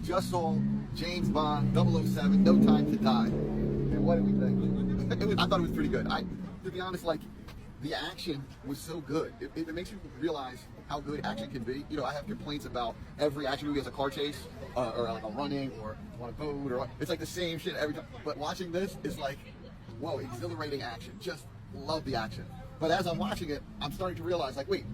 just saw James Bond 007, No Time to Die. And what did we think? I thought it was pretty good. To be honest, like, the action was so good. It makes you realize how good action can be. You know, I have complaints about every action movie as a car chase, or like a running, or on a boat, or it's like the same shit every time. But watching this is like, whoa, exhilarating action. Just love the action. But as I'm watching it, I'm starting to realize, like, wait,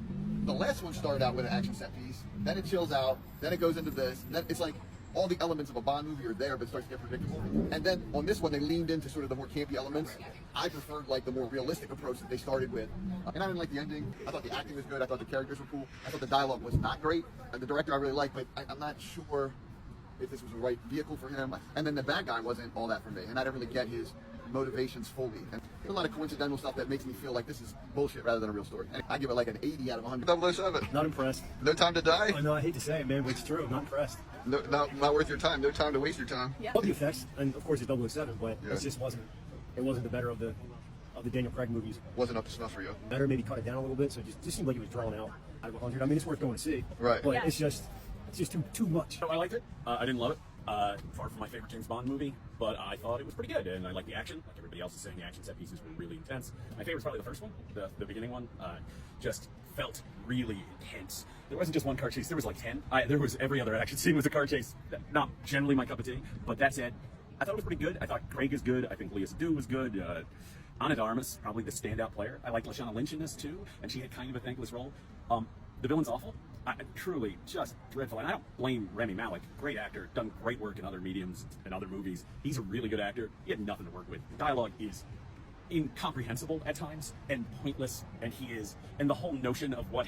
the last one started out with an action set piece, then it chills out, then it goes into this, then it's like all the elements of a Bond movie are there, but it starts to get predictable. And then on this one, they leaned into sort of the more campy elements. I preferred like the more realistic approach that they started with. And I didn't like the ending. I thought the acting was good. I thought the characters were cool. I thought the dialogue was not great. And the director I really liked, but I'm not sure if this was the right vehicle for him. And then the bad guy wasn't all that for me. And I didn't really get his motivations fully. And there's a lot of coincidental stuff that makes me feel like this is bullshit rather than a real story. And I give it like an 80 out of 100. 007. Not impressed. No Time to Die? Oh, no, I hate to say it, man, but it's true. Not impressed. No, not worth your time. No time to waste your time. Yeah. All the effects, and of course it's 007, but Yeah. it just wasn't. It wasn't the better of the Daniel Craig movies. Wasn't up to snuff for you. Better, maybe cut it down a little bit. So it just seemed like it was drawn out of 100. I mean, it's worth going to see. Right. But Yeah. it's just too much. I liked it. I didn't love it. Far from my favorite James Bond movie, but I thought it was pretty good, and I liked the action. Like everybody else is saying, the action set pieces were really intense. My favorite's probably the first one, the beginning one. Just felt really intense. There wasn't just one car chase. There was like 10. There was every other action scene was a car chase. Not generally my cup of tea, but that said, I thought it was pretty good. I thought Craig is good. I think Lea Seydoux was good. Ana de Armas, probably the standout player. I liked Lashana Lynch in this too, and she had kind of a thankless role. The villain's awful. Truly just dreadful. And I don't blame Rami Malek. Great actor, done great work in other mediums and other movies. He's a really good actor. He had nothing to work with. Dialogue is incomprehensible at times and pointless, and the whole notion of what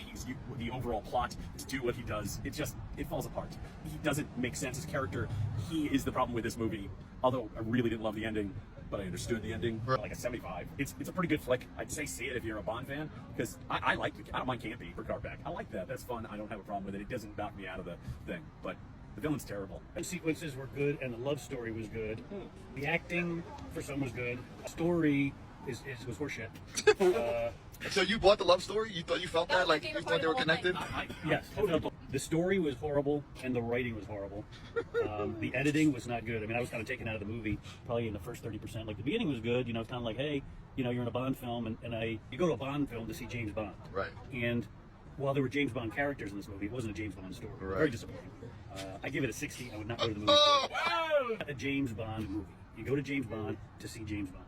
the overall plot to do what he does, it falls apart. He doesn't make sense as a character. He is the problem with this movie, although I really didn't love the ending, but I understood the ending. Like a 75. It's a pretty good flick. I'd say see it if you're a Bond fan, because I don't mind campy for Carback. I like that. That's fun. I don't have a problem with it. It doesn't knock me out of the thing, but the villain's terrible. The sequences were good, and the love story was good. The acting for some was good. The story was horseshit. So you bought the love story? You felt that? Like you thought they were connected? Yes, totally. The story was horrible, and the writing was horrible. The editing was not good. I mean, I was kind of taken out of the movie probably in the first 30%. Like the beginning was good. You know, it's kind of like, hey, you know, you're in a Bond film, and you go to a Bond film to see James Bond. Right. And while there were James Bond characters in this movie, it wasn't a James Bond story. Right. Very disappointing. I give it a 60. I would not go to the movie. Oh! A James Bond movie. You go to James Bond to see James Bond.